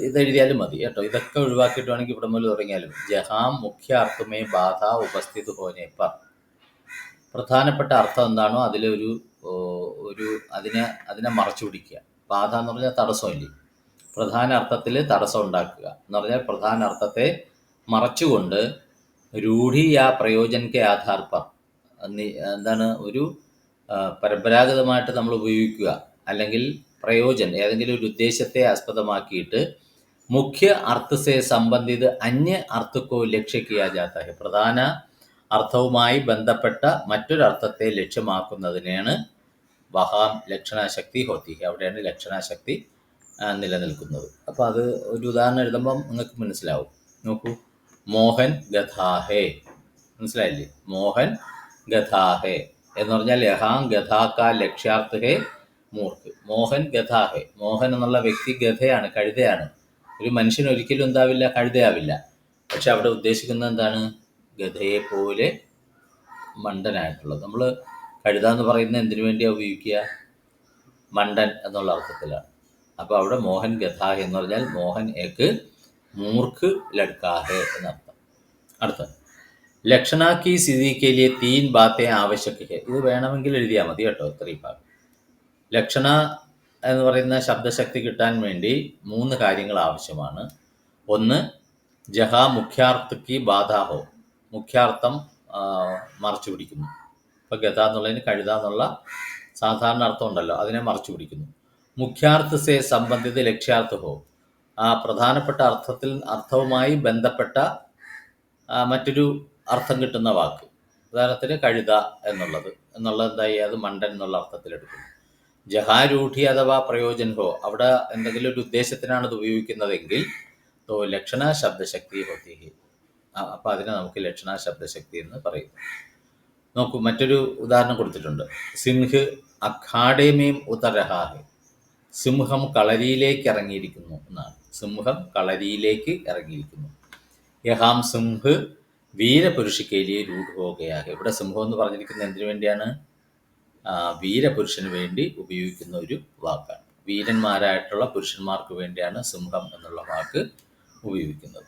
ഇതെഴുതിയാലും മതി കേട്ടോ. ഇതൊക്കെ ഒഴിവാക്കിയിട്ട് വേണമെങ്കിൽ ഇവിടെ മുതൽ തുടങ്ങിയാലും. ജഹാം മുഖ്യ അർത്ഥമേ ബാധ ഉപസ്ഥിത് ഹോനെ പർ. പ്രധാനപ്പെട്ട അർത്ഥം എന്താണോ അതിലൊരു അതിനെ മറച്ചു പിടിക്കുക. ബാധ എന്ന് പറഞ്ഞാൽ തടസ്സമില്ലേ. പ്രധാന അർത്ഥത്തിൽ തടസ്സം ഉണ്ടാക്കുക എന്ന് പറഞ്ഞാൽ പ്രധാന അർത്ഥത്തെ മറച്ചുകൊണ്ട് രൂഢി യാ പ്രയോജൻ കെ ആധാർ പർ, എന്താണ്, ഒരു പരമ്പരാഗതമായിട്ട് നമ്മൾ ഉപയോഗിക്കുക അല്ലെങ്കിൽ പ്രയോജൻ, ഏതെങ്കിലും ഒരു ഉദ്ദേശത്തെ ആസ്പദമാക്കിയിട്ട് മുഖ്യ അർത്ഥസെ സംബന്ധിത് അന്യ അർത്ഥക്കോ ലക്ഷ്യക്കിയാ ജാത ഹെ. പ്രധാന അർത്ഥവുമായി ബന്ധപ്പെട്ട മറ്റൊരർത്ഥത്തെ ലക്ഷ്യമാക്കുന്നതിനെയാണ് വഹാം ലക്ഷണാശക്തി ഹോത്തി ഹെ. അവിടെയാണ് ലക്ഷണാശക്തി നിലനിൽക്കുന്നത്. അപ്പോൾ അത് ഒരു ഉദാഹരണം എഴുതുമ്പം നിങ്ങൾക്ക് മനസ്സിലാവും. നോക്കൂ, മോഹൻ ഗഥാഹേ. മനസ്സിലായില്ലേ? മോഹൻ ഗഥാഹേ എന്ന് പറഞ്ഞാൽ യഹാം ഗഥാക്ക ലക്ഷ്യാർത്ഥ ഹേ മൂർക്ക്. മോഹൻ ഗഥാഹേ. മോഹൻ എന്നുള്ള വ്യക്തി ഗധയാണ്, കഴുതയാണ്. ഒരു മനുഷ്യൻ ഒരിക്കലും എന്താവില്ല, കഴുതയാവില്ല. പക്ഷെ അവിടെ ഉദ്ദേശിക്കുന്നത് എന്താണ്? ഗധയെ പോലെ മണ്ടനായിട്ടുള്ളത്. നമ്മൾ കഴുത എന്ന് പറയുന്നത് എന്തിനു വേണ്ടിയാണ് ഉപയോഗിക്കുക? മണ്ടൻ എന്നുള്ള അർത്ഥത്തിലാണ്. അപ്പോൾ അവിടെ മോഹൻ ഗഥാഹേ എന്ന് പറഞ്ഞാൽ മോഹൻ ഏക്ക് മൂർക്ക് ലഡ്കാഹേ എന്നർത്ഥം. അടുത്ത ലക്ഷണ കി സ്ഥിതിക്ക് ലിയെ 3 ബാത്തേ ആവശ്യക് ഹെ. ഇത് വേണമെങ്കിൽ എഴുതിയാൽ മതി കേട്ടോ, ഇത്രയും ഭാഗം. ലക്ഷണ എന്ന് പറയുന്ന ശബ്ദശക്തി കിട്ടാൻ വേണ്ടി 3 കാര്യങ്ങൾ ആവശ്യമാണ്. ഒന്ന്, ജഹാ മുഖ്യാർത്ഥക്ക് ബാധാഹോ, മുഖ്യാർത്ഥം മറച്ചു പിടിക്കുന്നു. ഇപ്പോൾ ഗത എന്നുള്ളതിന് കഴുത എന്നുള്ള സാധാരണ അർത്ഥം ഉണ്ടല്ലോ, അതിനെ മറച്ചു പിടിക്കുന്നു. മുഖ്യാർത്ഥ സെ സംബന്ധിത ലക്ഷ്യാർത്ഥഹോ, ആ പ്രധാനപ്പെട്ട അർത്ഥവുമായി ബന്ധപ്പെട്ട മറ്റൊരു അർത്ഥം കിട്ടുന്ന വാക്ക്. ഉദാഹരണത്തിന് കഴുത എന്നുള്ളത് എന്തായി, അത് മണ്ടൻ എന്നുള്ള അർത്ഥത്തിലെടുക്കുന്നു. ജഹാരൂഢി അഥവാ പ്രയോജൻ ഹോ, അവിടെ എന്തെങ്കിലും ഒരു ഉദ്ദേശത്തിനാണ് ഇത് ഉപയോഗിക്കുന്നതെങ്കിൽ തോ ലക്ഷണ ശബ്ദശക്തി ഹോത്തി ഹി. അപ്പോൾ അതിനെ നമുക്ക് ലക്ഷണ ശബ്ദശക്തി എന്ന് പറയും. നോക്കൂ, മറ്റൊരു ഉദാഹരണം കൊടുത്തിട്ടുണ്ട്. സിംഹ് അഖാഡേമേം ഉതരഹാഹ്. സിംഹം കളരിയിലേക്ക് ഇറങ്ങിയിരിക്കുന്നു എന്നാണ്. സിംഹം കളരിയിലേക്ക് ഇറങ്ങിയിരിക്കുന്നു. യഹാം സിംഹ് വീരപുരുഷിക്കേലിയെ രൂഢ ഹോ ഗയാ ഹെ. ഇവിടെ സിംഹം എന്ന് പറഞ്ഞിരിക്കുന്നത് എന്തിനു വേണ്ടിയാണ്? വീരപുരുഷന് വേണ്ടി ഉപയോഗിക്കുന്ന ഒരു വാക്കാണ്. വീരന്മാരായിട്ടുള്ള പുരുഷന്മാർക്ക് വേണ്ടിയാണ് സിംഹം എന്നുള്ള വാക്ക് ഉപയോഗിക്കുന്നത്.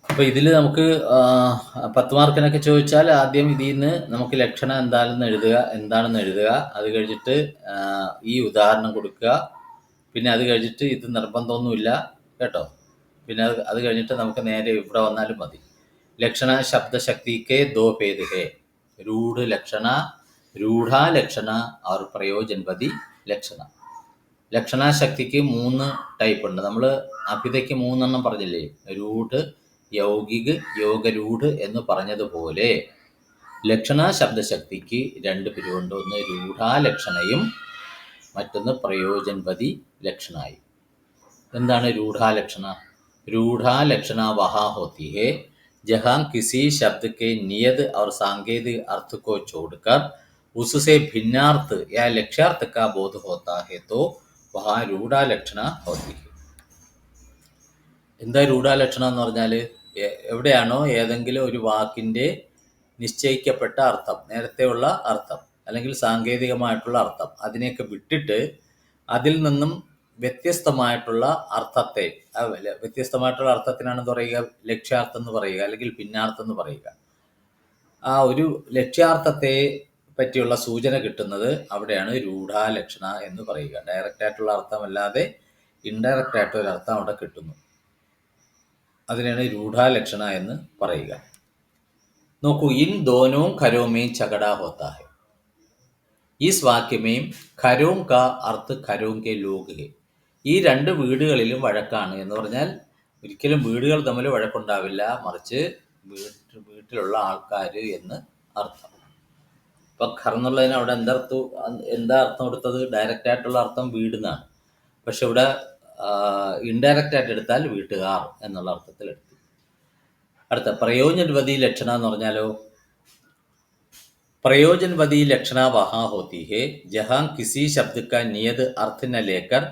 അപ്പോൾ ഇതിൽ നമുക്ക് 10 മാർക്കിനൊക്കെ ചോദിച്ചാൽ ആദ്യം ഇതിൽ നിന്ന് നമുക്ക് ലക്ഷണം എന്താണെന്ന് എഴുതുക. അത് കഴിഞ്ഞിട്ട് ഈ ഉദാഹരണം കൊടുക്കുക. പിന്നെ അത് കഴിഞ്ഞിട്ട് ഇത് നിർബന്ധമൊന്നുമില്ല കേട്ടോ. പിന്നെ അത് കഴിഞ്ഞിട്ട് നമുക്ക് നേരെ ഇവിടെ വന്നാലും മതി. ലക്ഷണ ശബ്ദശക്തിക്ക് ദോ ഭേദ് ഹേ. രൂഢ ലക്ഷണ, രൂഢ ലക്ഷണ और പ്രയോജനവതി ലക്ഷണ. ലക്ഷണാശക്തിക്ക് 3 ടൈപ്പ് ഉണ്ട്. നമ്മൾ അഭിതയ്ക്ക് 3 പറഞ്ഞില്ലേ? രൂഢ്, യൗകിക്, യോഗരൂഢ് എന്ന് പറഞ്ഞതുപോലെ ലക്ഷണ ശബ്ദശക്തിക്ക് 2 പിരിവുണ്ട്. ഒന്ന് രൂഢാലക്ഷണയും മറ്റൊന്ന് പ്രയോജനവതി ലക്ഷണായും. എന്താണ് രൂഢാലക്ഷണ? रूढ़ा वहाँ होती है जहाँ किसी शब्द के नियत और सांकेतिक अर्थ को छोड़कर उससे भिन्नार्थ या लक्ष्यार्थ का बोध होता है तो वहाँ रूढ़ालക്ഷണ होती है. എന്താ രൂഢാലക്ഷണ എന്ന് പറഞ്ഞാൽ എവിടെയാണോ ഏതെങ്കിലും ഒരു വാക്കിൻ്റെ നിശ്ചയിക്കപ്പെട്ട അർത്ഥം, നേരത്തെയുള്ള അർത്ഥം അല്ലെങ്കിൽ സാങ്കേതികമായിട്ടുള്ള അർത്ഥം, അതിനെയൊക്കെ വിട്ടിട്ട് അതിൽ നിന്നും വ്യത്യസ്തമായിട്ടുള്ള അർത്ഥത്തെ, വ്യത്യസ്തമായിട്ടുള്ള അർത്ഥത്തിനാണ് പറയുക ലക്ഷ്യാർത്ഥം എന്ന് പറയുക അല്ലെങ്കിൽ ഭിന്നാർത്ഥം എന്ന് പറയുക. ആ ഒരു ലക്ഷ്യാർത്ഥത്തെ പറ്റിയുള്ള സൂചന കിട്ടുന്നത് അവിടെയാണ് രൂഢാലക്ഷണ എന്ന് പറയുക. ഡയറക്റ്റ് ആയിട്ടുള്ള അർത്ഥമല്ലാതെ ഇൻഡയറക്റ്റ് ആയിട്ടൊരു അർത്ഥം അവിടെ കിട്ടുന്നു. അതിനാണ് രൂഢാലക്ഷണ എന്ന് പറയുക. നോക്കൂ, ഇൻ ദോനോ ഖരോമേം ചകടാ ഹോത്താ ഹെ. ഈസ് വാക്യമേം ഖരോം കാ അർത്ഥ ഖരോം കെ ലോഗ് ഹെ. ഈ 2 വീടുകളിലും വഴക്കാണ് എന്ന് പറഞ്ഞാൽ ഒരിക്കലും വീടുകൾ തമ്മിൽ വഴക്കുണ്ടാവില്ല, മറിച്ച് വീട്ടിലുള്ള ആൾക്കാർ എന്ന് അർത്ഥം. ഇപ്പം ഖർ എന്നുള്ളതിന് അവിടെ എന്താ അർത്ഥം കൊടുത്തത്? ഡയറക്റ്റ് ആയിട്ടുള്ള അർത്ഥം വീടെന്നാണ്. പക്ഷെ ഇവിടെ ഇൻഡയറക്റ്റ് ആയിട്ട് എടുത്താൽ വീട്ടുകാർ എന്നുള്ള അർത്ഥത്തിൽ എടുത്തു. അടുത്ത പ്രയോജനവതി ലക്ഷണ എന്ന് പറഞ്ഞാലോ, प्रयोजनवती लक्षणा वहाँ होती है जहाँ किसी शब्द का नियत अर्थ न लेकर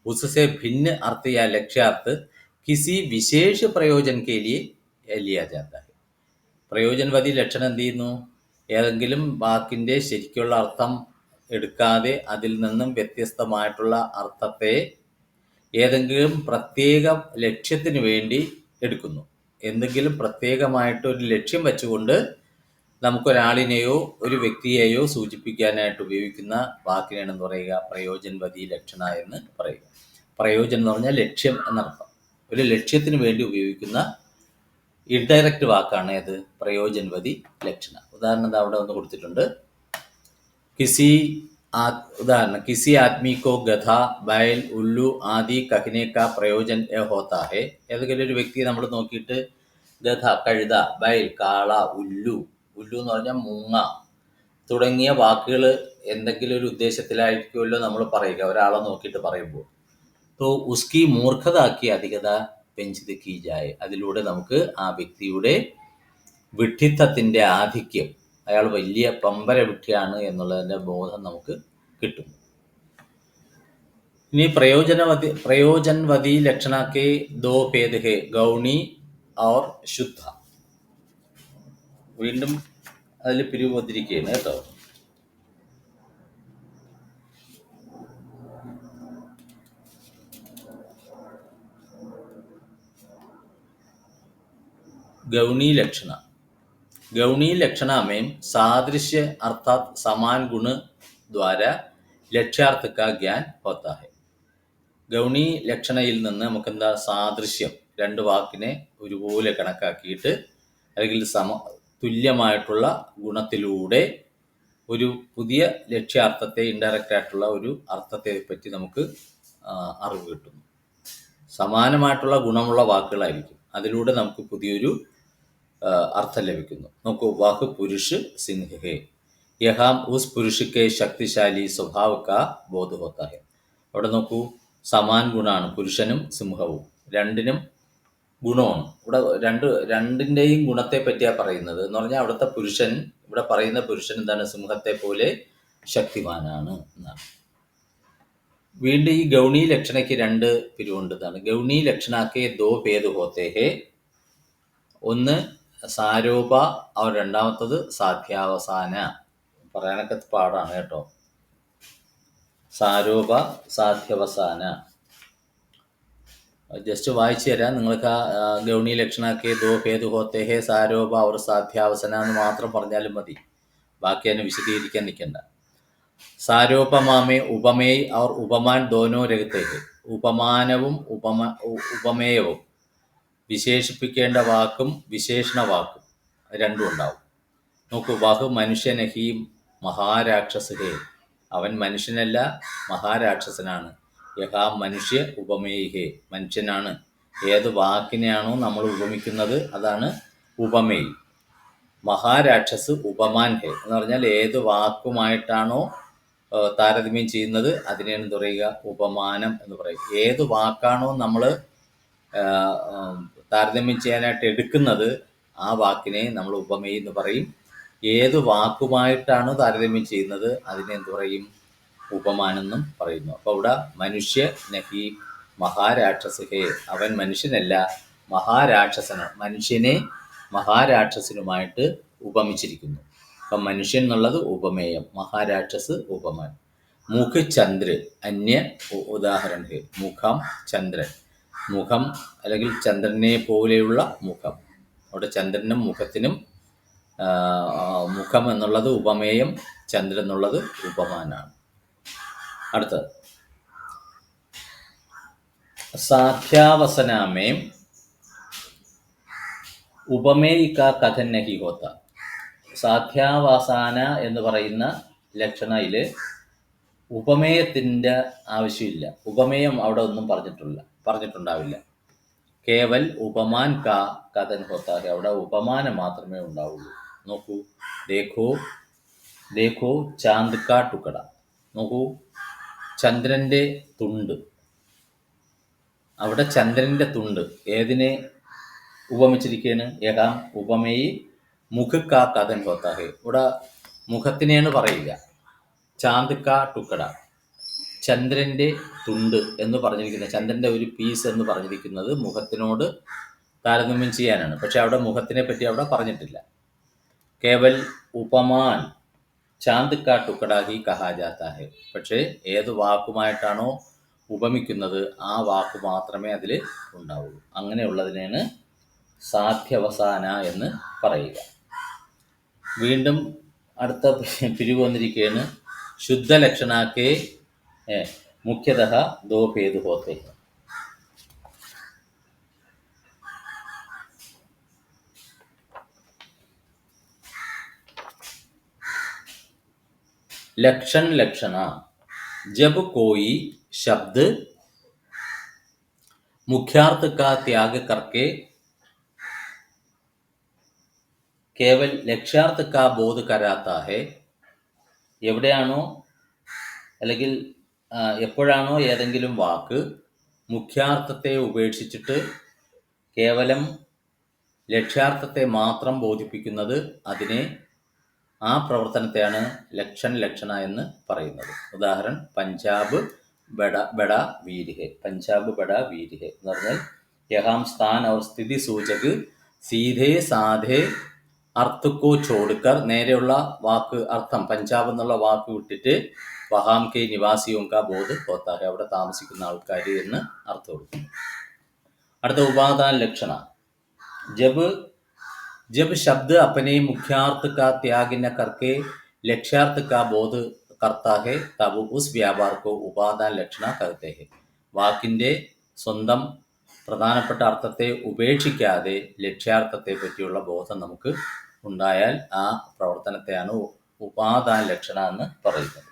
उससे भिन्न अर्थ या लक्ष्यार्थ किसी विशेष प्रयोजन के लिए लिया जाता है. പ്രയോജനവതി ലക്ഷണം എന്ത് ചെയ്യുന്നു? ഏതെങ്കിലും വാക്കിൻ്റെ ശരിക്കുള്ള അർത്ഥം എടുക്കാതെ അതിൽ നിന്നും വ്യത്യസ്തമായിട്ടുള്ള അർത്ഥത്തെ ഏതെങ്കിലും പ്രത്യേക ലക്ഷ്യത്തിന് വേണ്ടി എടുക്കുന്നു. എന്തെങ്കിലും പ്രത്യേകമായിട്ടൊരു ലക്ഷ്യം വെച്ചുകൊണ്ട് നമുക്കൊരാളിനെയോ ഒരു വ്യക്തിയെയോ സൂചിപ്പിക്കാനായിട്ട് ഉപയോഗിക്കുന്ന വാക്കിനാണെന്ന് പറയുക പ്രയോജനവതി ലക്ഷണ എന്ന് പറയുക. പ്രയോജനം എന്ന് പറഞ്ഞാൽ ലക്ഷ്യം എന്നർത്ഥം. ഒരു ലക്ഷ്യത്തിന് വേണ്ടി ഉപയോഗിക്കുന്ന ഇൻഡയറക്റ്റ് വാക്കാണ് ഏത്? പ്രയോജനവതി ലക്ഷണ. ഉദാഹരണം അവിടെ ഒന്ന് കൊടുത്തിട്ടുണ്ട്. ഉദാഹരണം കിസി ആദ്മി കോ ഗധ, ബൈൽ, ഉല്ലു ആദി കഹ്നെ കാ പ്രയോജൻ ഹോത്താ ഹെ. ഏതെങ്കിലും ഒരു വ്യക്തിയെ നമ്മൾ നോക്കിയിട്ട് ഗധ കഴുത, ബൈൽ കാള, ഉല്ലു എന്ന് പറഞ്ഞാൽ മൂങ്ങ തുടങ്ങിയ വാക്കുകൾ എന്തെങ്കിലും ഒരു ഉദ്ദേശത്തിലായിരിക്കുമല്ലോ നമ്മൾ പറയുക ഒരാളെ നോക്കിയിട്ട് പറയുമ്പോൾ. തോ ഉസ്കി മൂർഖതാക്കി അധികത പെഞ്ചിത് കീ ജായ്. അതിലൂടെ നമുക്ക് ആ വ്യക്തിയുടെ വിഡ്ഢിത്തത്തിൻ്റെ ആധിക്യം, അയാൾ വലിയ പമ്പര വിഡ്ഢിയാണ് എന്നുള്ളതിൻ്റെ ബോധം നമുക്ക് കിട്ടും. ഇനി പ്രയോജനവതി ലക്ഷണക്കെ ദോ ഭേദ് ഹെ ഗൗണി और ശുദ്ധ. വീണ്ടും അതിൽ പിരിവ് വന്നിരിക്കുകയാണ് കേട്ടോ. गौणी लक्षण. गौणी लक्षण में सादृश्य अर्थात समान गुण द्वारा लक्ष्यार्थ का ज्ञान होता है. ഗൗണി ലക്ഷണയിൽ നിന്ന് നമുക്കെന്താ? സാദൃശ്യം, 2 വാക്കിനെ ഒരുപോലെ കണക്കാക്കിയിട്ട് അല്ലെങ്കിൽ തുല്യമായിട്ടുള്ള ഗുണത്തിലൂടെ ഒരു പുതിയ ലക്ഷ്യാർത്ഥത്തെ, ഇൻഡയറക്റ്റ് ആയിട്ടുള്ള ഒരു അർത്ഥത്തെ പറ്റി നമുക്ക് അറിവ് കിട്ടുന്നു. സമാനമായിട്ടുള്ള ഗുണമുള്ള വാക്കുകളായിരിക്കും, അതിലൂടെ നമുക്ക് പുതിയൊരു അർത്ഥം ലഭിക്കുന്നു. നോക്കൂ, വാക്ക് പുരുഷ് സിംഹ് ഹെ. യഹാം ഉസ് പുരുഷ് കെ ശക്തിശാലി സ്വഭാവ കാ ബോധ ഹോത്താ ഹെ. അവിടെ നോക്കൂ, സമാൻ ഗുണമാണ് പുരുഷനും സിംഹവും, 2നും ഗുണമാണ്. ഇവിടെ രണ്ടിൻ്റെയും ഗുണത്തെ പറ്റിയാണ് പറയുന്നത് എന്ന് പറഞ്ഞാൽ അവിടുത്തെ പുരുഷൻ, ഇവിടെ പറയുന്ന പുരുഷൻ എന്താണ്? സിംഹത്തെ പോലെ ശക്തിമാനാണ് എന്നാണ്. വീണ്ടും ഈ ഗൗണീ ലക്ഷണയ്ക്ക് രണ്ട് പിരിവുണ്ട്. ഇതാണ് ഗൗണീ ലക്ഷണാക്കെ ദോ ഭേദ് ഹോത്തെ ഹേ. ഒന്ന് സാരൂപ, അവർ രണ്ടാമത്തത് സാധ്യാവസാന. പറയാനൊക്കെ പാടാണ് കേട്ടോ. സാരൂപ സാധ്യവസാന ജസ്റ്റ് വായിച്ചു തരാം. നിങ്ങൾക്ക് ആ ഗൗണീ ലക്ഷണാക്കെ ദോ ഭേദ് ഹോത്തെ ഹേ സാരൂപ അവർ സാധ്യാവസന എന്ന് മാത്രം പറഞ്ഞാലും മതി. ബാക്കി അതിനെ വിശദീകരിക്കാൻ നിൽക്കണ്ട. സാരോപമാമേ ഉപമേയ് അവർ ഉപമാൻ ദോനോ രഹത്തെ. ഉപമാനവും ഉപമേയവും വിശേഷിപ്പിക്കേണ്ട വാക്കും വിശേഷണ വാക്കും രണ്ടും ഉണ്ടാവും. നോക്കൂ, വഹ് മനുഷ്യനഹി മഹാരാക്ഷസ് ഹേ. അവൻ മനുഷ്യനല്ല, മഹാരാക്ഷസനാണ്. യഹാ മനുഷ്യ ഉപമേയ് ഹേ. മനുഷ്യനാണ്. ഏത് വാക്കിനെയാണോ നമ്മൾ ഉപമിക്കുന്നത് അതാണ് ഉപമേയ്. മഹാരാക്ഷസ് ഉപമാൻ ഹേ എന്ന് പറഞ്ഞാൽ ഏത് വാക്കുമായിട്ടാണോ താരതമ്യം ചെയ്യുന്നത് അതിനെയാണ് എന്ത് പറയുക? ഉപമാനം എന്ന് പറയും. ഏത് വാക്കാണോ നമ്മൾ താരതമ്യം ചെയ്യാനായിട്ട് എടുക്കുന്നത് ആ വാക്കിനെ നമ്മൾ ഉപമേയ് എന്ന് പറയും. ഏത് വാക്കുമായിട്ടാണ് താരതമ്യം ചെയ്യുന്നത് അതിനെ എന്ത് പറയും? ഉപമാനെന്നും പറയുന്നു. അപ്പോൾ ഇവിടെ മനുഷ്യ നഹി മഹാരാക്ഷസ് ഹേ. അവൻ മനുഷ്യനല്ല, മഹാരാക്ഷസനാണ്. മനുഷ്യനെ മഹാരാക്ഷസനുമായിട്ട് ഉപമിച്ചിരിക്കുന്നു. അപ്പം മനുഷ്യൻ എന്നുള്ളത് ഉപമേയം, മഹാരാക്ഷസ് ഉപമാൻ. മുഖ് ചന്ദ്ര അന്യ ഉദാഹരണം ഹേ. മുഖം ചന്ദ്രൻ. മുഖം അല്ലെങ്കിൽ ചന്ദ്രനെ പോലെയുള്ള മുഖം. അവിടെ ചന്ദ്രനും മുഖത്തിനും മുഖം എന്നുള്ളത് ഉപമേയം, ചന്ദ്രൻ എന്നുള്ളത് ഉപമാനാണ്. അടുത്തത് സാധ്യാവസനാമേം ഉപമേയ് കാ കഥൻ നഹി ഹോത്ത. സാധ്യാവസാന എന്ന് പറയുന്ന ലക്ഷണയിൽ ഉപമേയത്തിൻ്റെ ആവശ്യമില്ല. ഉപമേയം അവിടെ ഒന്നും പറഞ്ഞിട്ടുണ്ടാവില്ല. കേവൽ ഉപമാൻ കാ കഥൻ ഹോത്ത. അവിടെ ഉപമാനം മാത്രമേ ഉണ്ടാവുള്ളൂ. നോക്കൂ, ദേഖോ ചാന്ദ് കാ ടുക്കട. നോക്കൂ, ചന്ദ്രൻ്റെ തുണ്ട്. അവിടെ ചന്ദ്രൻ്റെ തുണ്ട് ഏതിനെ ഉപമിച്ചിരിക്കുകയാണ്? യഹാം ഉപമേയി മുഖ് കാ കഥൻ ഹോത്താ ഹേ. ഇവിടെ മുഖത്തിനെയാണ് പറയുക. ചാന്ദ് കാ ടുക്കട, ചന്ദ്രൻ്റെ തുണ്ട് എന്ന് പറഞ്ഞിരിക്കുന്നത്, ചന്ദ്രൻ്റെ ഒരു പീസ് എന്ന് പറഞ്ഞിരിക്കുന്നത് മുഖത്തിനോട് താരതമ്യം ചെയ്യാനാണ്. പക്ഷെ അവിടെ മുഖത്തിനെ പറ്റി അവിടെ പറഞ്ഞിട്ടില്ല. കേവൽ ഉപമാൻ ചാന്ദ് കാ ടുക്കട ഹി കഹാ ജാത്താ ഹേ. പക്ഷേ ഏത് വാക്കുമായിട്ടാണോ ഉപമിക്കുന്നത് ആ വാക്ക് മാത്രമേ അതിൽ ഉണ്ടാവുള്ളൂ. അങ്ങനെയുള്ളതിനാണ് സാധ്യവസാന എന്ന് പറയുക. വീണ്ടും അടുത്ത പിരിവ് വന്നിരിക്കുകയാണ്. ശുദ്ധലക്ഷണാക്കെ മുഖ്യതഃ ദോ ഭേദ് ഹോത്തെ. लक्षण लक्षणा जब कोई शब्द मुख्यार्थ का त्याग करके केवल लक्ष्यार्थ का बोध कराता है. എവിടെയാണോ അല്ലെങ്കിൽ എപ്പോഴാണോ ഏതെങ്കിലും വാക്ക് മുഖ്യാർത്ഥത്തെ ഉപേക്ഷിച്ചിട്ട് കേവലം ലക്ഷ്യാർത്ഥത്തെ മാത്രം ബോധിപ്പിക്കുന്നത് അതിനെ ആ പ്രവർത്തനത്തെയാണ് ലക്ഷണ എന്ന് പറയുന്നത്. ഉദാഹരണം പഞ്ചാബ് ബഡ വീര് ഹെ. പഞ്ചാബ് ബഡ വീര് ഹെ എന്ന് പറഞ്ഞാൽ യഹാം സ്ഥാൻ और സ്ഥിതി സൂചക് സീധേ സാധേ അർത്ഥക്കോ ചോടുക്കർ. നേരെയുള്ള വാക്ക് അർത്ഥം പഞ്ചാബ് എന്നുള്ള വാക്ക് വിട്ടിട്ട് വഹാം കെ നിവാസിയും കാ ബോധ് ഹോത്താ ഹെ. അവിടെ താമസിക്കുന്ന ആൾക്കാർ എന്ന് അർത്ഥം കൊടുക്കുന്നു. അടുത്ത ഉപാദാൻ ലക്ഷണ. जब शब्द अपने मुख्यार्थ का त्याग न करके लक्ष्यार्थ का बोध करता है तब उस व्यापार को उपादान लक्षण कहते हैं. വാക്കിൻ്റെ സ്വന്തം പ്രധാനപ്പെട്ട അർത്ഥത്തെ ഉപേക്ഷിക്കാതെ ലക്ഷ്യാർത്ഥത്തെ പറ്റിയുള്ള ബോധം നമുക്ക് ഉണ്ടായാൽ ആ പ്രവർത്തനത്തെയാണ് ഉപാദാന ലക്ഷണ എന്ന് പറയുന്നത്.